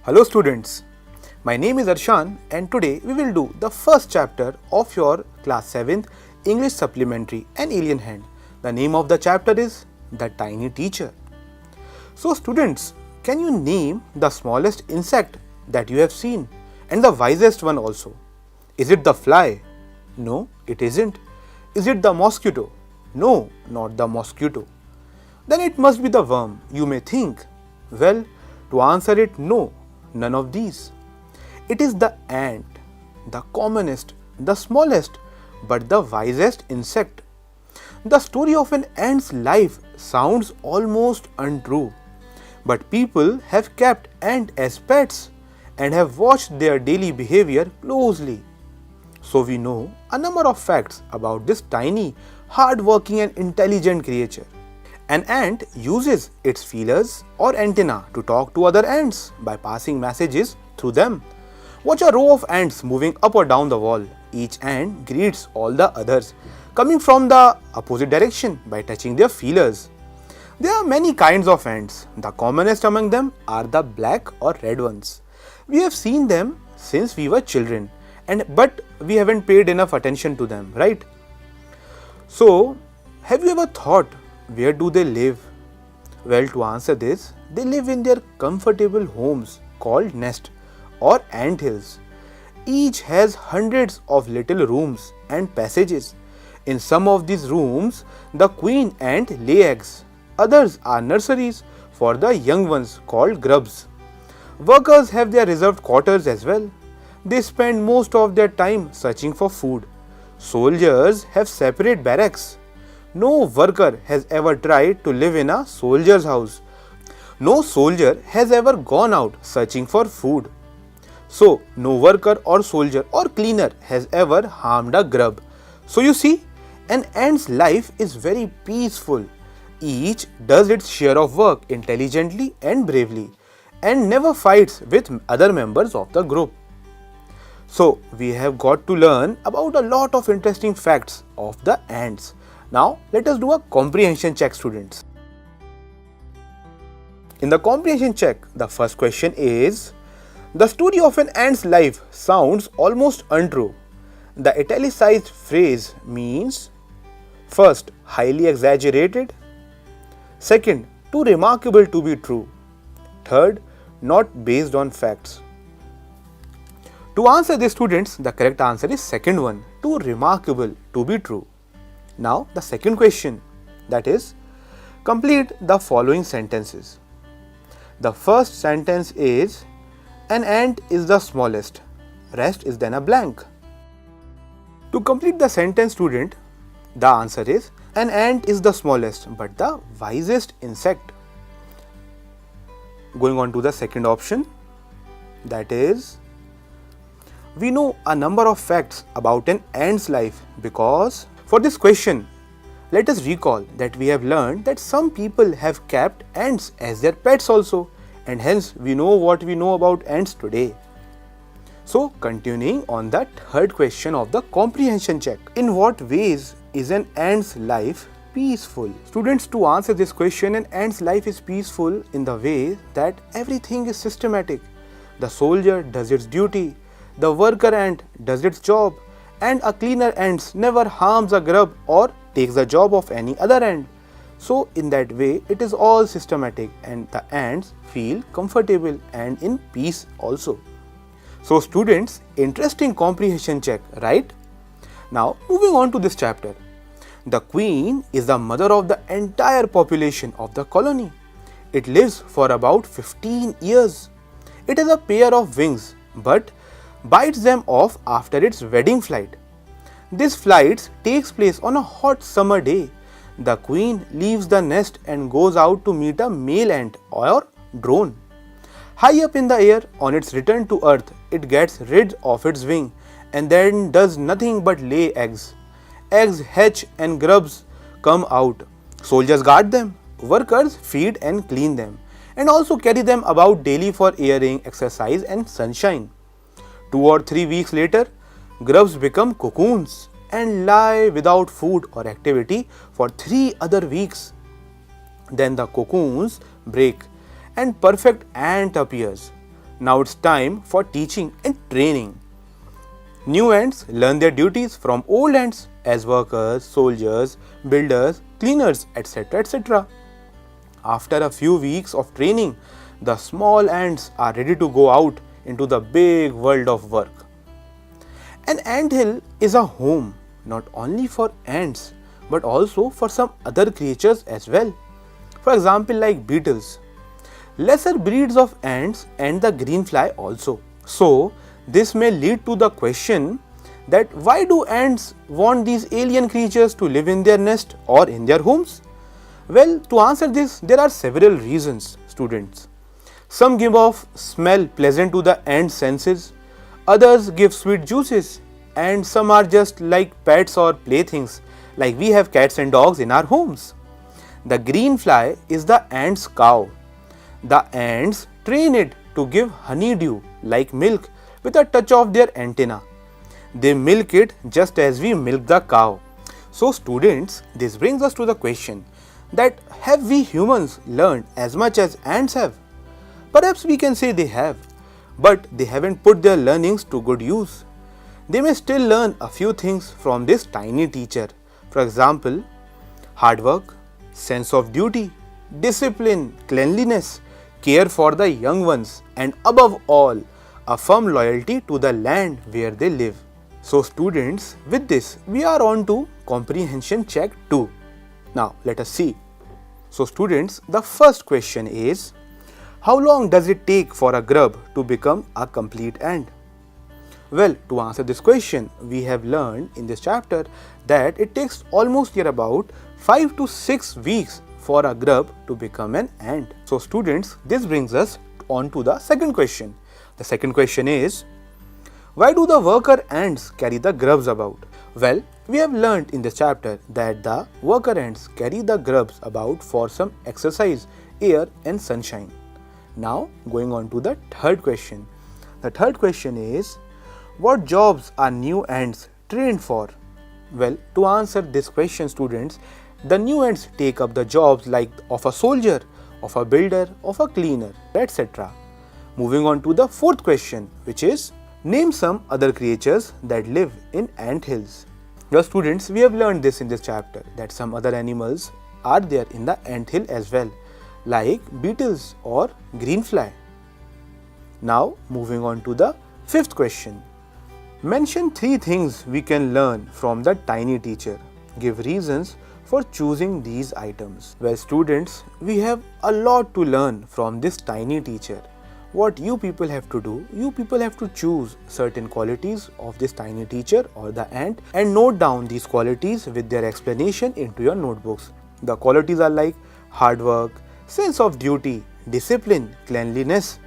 Hello students, my name is Arshan and today we will do the first chapter of your class 7th English Supplementary and Alien Hand. The name of the chapter is The Tiny Teacher. So students, can you name the smallest insect that you have seen and the wisest one also? Is it the fly? No, it isn't. Is it the mosquito? No, not the mosquito. Then it must be the worm, you may think. Well, to answer it, no, none of these. It is the ant, the commonest, the smallest, but the wisest insect. The story of an ant's life sounds almost untrue, but people have kept ants as pets and have watched their daily behavior closely. So we know a number of facts about this tiny, hard-working and intelligent creature. An ant uses its feelers or antenna to talk to other ants by passing messages through them. Watch a row of ants moving up or down the wall. Each ant greets all the others, coming from the opposite direction by touching their feelers. There are many kinds of ants. The commonest among them are the black or red ones. We have seen them since we were children, but we haven't paid enough attention to them, right? So, have you ever thought, where do they live? Well, to answer this, they live in their comfortable homes called nest or ant hills. Each has hundreds of little rooms and passages. In some of these rooms, the queen ant lay eggs. Others are nurseries for the young ones called grubs. Workers have their reserved quarters as well. They spend most of their time searching for food. Soldiers have separate barracks. No worker has ever tried to live in a soldier's house. No soldier has ever gone out searching for food. So, no worker or soldier or cleaner has ever harmed a grub. So you see, an ant's life is very peaceful. Each does its share of work intelligently and bravely and never fights with other members of the group. So, we have got to learn about a lot of interesting facts of the ants. Now, let us do a comprehension check, students. In the comprehension check, the first question is, the story of an ant's life sounds almost untrue. The italicized phrase means, first, highly exaggerated. Second, too remarkable to be true. Third, not based on facts. To answer this, students, the correct answer is second one, too remarkable to be true. Now, the second question, that is, complete the following sentences. The first sentence is, an ant is the smallest. Rest is then a blank. To complete the sentence, student, the answer is, an ant is the smallest but the wisest insect. Going on to the second option, that is, we know a number of facts about an ant's life because for this question, let us recall that we have learned that some people have kept ants as their pets also, and hence we know what we know about ants today. So, continuing on the third question of the comprehension check, in what ways is an ant's life peaceful? Students, to answer this question, an ant's life is peaceful in the way that everything is systematic. The soldier does its duty, the worker ant does its job, and a cleaner ant never harms a grub or takes the job of any other ant. So in that way, it is all systematic and the ants feel comfortable and in peace also. So students, interesting comprehension check, right? Now moving on to this chapter. The queen is the mother of the entire population of the colony. It lives for about 15 years. It has a pair of wings but bites them off after its wedding flight. This flight takes place on a hot summer day. The queen leaves the nest and goes out to meet a male ant or drone. High up in the air, on its return to earth, it gets rid of its wing and then does nothing but lay eggs. Eggs hatch and grubs come out. Soldiers guard them. Workers feed and clean them and also carry them about daily for airing, exercise and sunshine. 2 or 3 weeks later, grubs become cocoons and lie without food or activity for 3 other weeks. Then the cocoons break and perfect ant appears. Now it's time for teaching and training. New ants learn their duties from old ants as workers, soldiers, builders, cleaners, etc. etc. After a few weeks of training, the small ants are ready to go out into the big world of work. An anthill is a home not only for ants but also for some other creatures as well. For example, like beetles, lesser breeds of ants, and the greenfly also. So, this may lead to the question that why do ants want these alien creatures to live in their nest or in their homes? Well, to answer this, there are several reasons, students. Some give off smell pleasant to the ant senses, others give sweet juices, and some are just like pets or playthings, like we have cats and dogs in our homes. The greenfly is the ant's cow. The ants train it to give honeydew like milk with a touch of their antenna. They milk it just as we milk the cow. So students, this brings us to the question that have we humans learned as much as ants have? Perhaps we can say they have, but they haven't put their learnings to good use. They may still learn a few things from this tiny teacher. For example, hard work, sense of duty, discipline, cleanliness, care for the young ones, and above all, a firm loyalty to the land where they live. So students, with this, we are on to comprehension check 2. Now, let us see. So students, the first question is, how long does it take for a grub to become a complete ant? Well, to answer this question, we have learned in this chapter that it takes almost about 5 to 6 weeks for a grub to become an ant. So students, this brings us on to the second question. The second question is, why do the worker ants carry the grubs about? Well, we have learned in this chapter that the worker ants carry the grubs about for some exercise, air and sunshine. Now, going on to the third question. The third question is, what jobs are new ants trained for? Well, to answer this question, students, the new ants take up the jobs like of a soldier, of a builder, of a cleaner, etc. Moving on to the fourth question, which is, name some other creatures that live in ant hills. Well, students, we have learned this in this chapter that some other animals are there in the ant hill as well, like beetles or greenfly. Now, moving on to the fifth question. Mention 3 things we can learn from the tiny teacher. Give reasons for choosing these items. Well, students, we have a lot to learn from this tiny teacher. What you people have to do, you people have to choose certain qualities of this tiny teacher or the ant and note down these qualities with their explanation into your notebooks. The qualities are like hard work, sense of duty, discipline, cleanliness,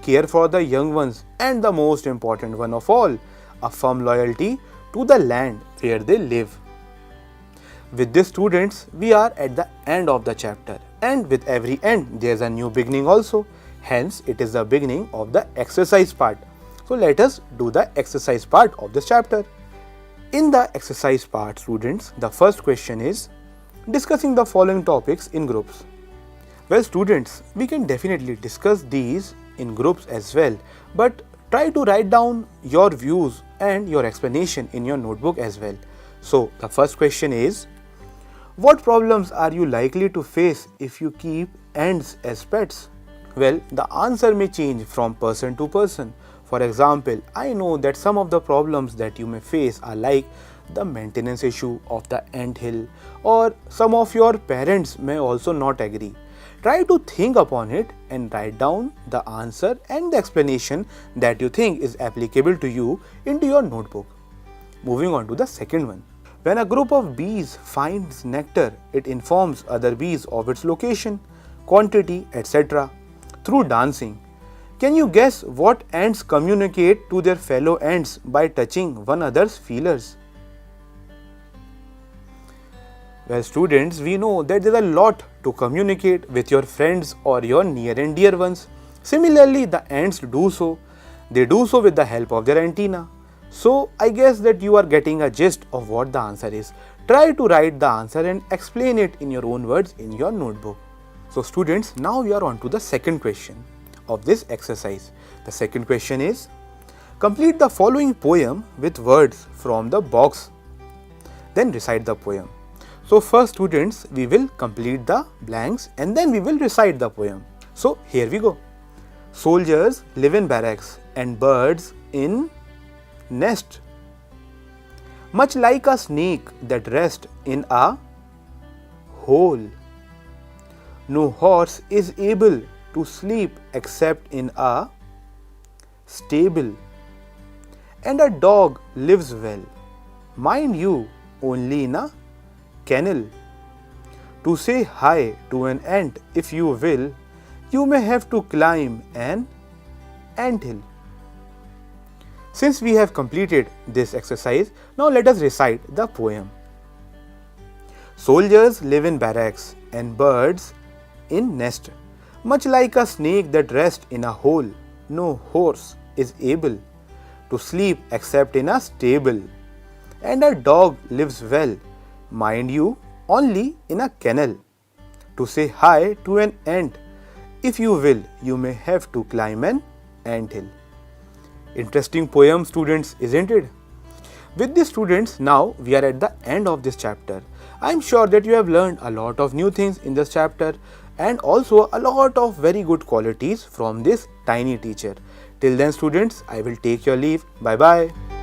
care for the young ones, and the most important one of all, a firm loyalty to the land where they live. With this, students, we are at the end of the chapter, and with every end there is a new beginning also. Hence, it is the beginning of the exercise part. So, let us do the exercise part of this chapter. In the exercise part, students, the first question is discussing the following topics in groups. Well, students, we can definitely discuss these in groups as well, but try to write down your views and your explanation in your notebook as well. So, the first question is, what problems are you likely to face if you keep ants as pets? Well, the answer may change from person to person. For example, I know that some of the problems that you may face are like the maintenance issue of the ant hill, or some of your parents may also not agree. Try to think upon it and write down the answer and the explanation that you think is applicable to you into your notebook. Moving on to the second one. When a group of bees finds nectar, it informs other bees of its location, quantity, etc. through dancing. Can you guess what ants communicate to their fellow ants by touching one another's feelers? Well, students, we know that there is a lot to communicate with your friends or your near and dear ones. Similarly, the ants do so. They do so with the help of their antenna. So, I guess that you are getting a gist of what the answer is. Try to write the answer and explain it in your own words in your notebook. So, students, now we are on to the second question of this exercise. The second question is, complete the following poem with words from the box. Then recite the poem. So first students, we will complete the blanks and then we will recite the poem. So here we go. Soldiers live in barracks and birds in nest. Much like a snake that rests in a hole. No horse is able to sleep except in a stable. And a dog lives well, mind you, only in a kennel. To say hi to an ant if you will, you may have to climb an anthill. Since we have completed this exercise, now let us recite the poem. Soldiers live in barracks and birds in nest. Much like a snake that rests in a hole, no horse is able to sleep except in a stable. And a dog lives well, mind you, only in a kennel. To say hi to an ant, if you will, you may have to climb an anthill. Interesting poem, students, isn't it? With this, students, now we are at the end of this chapter. I am sure that you have learned a lot of new things in this chapter and also a lot of very good qualities from this tiny teacher. Till then, students, I will take your leave. Bye bye.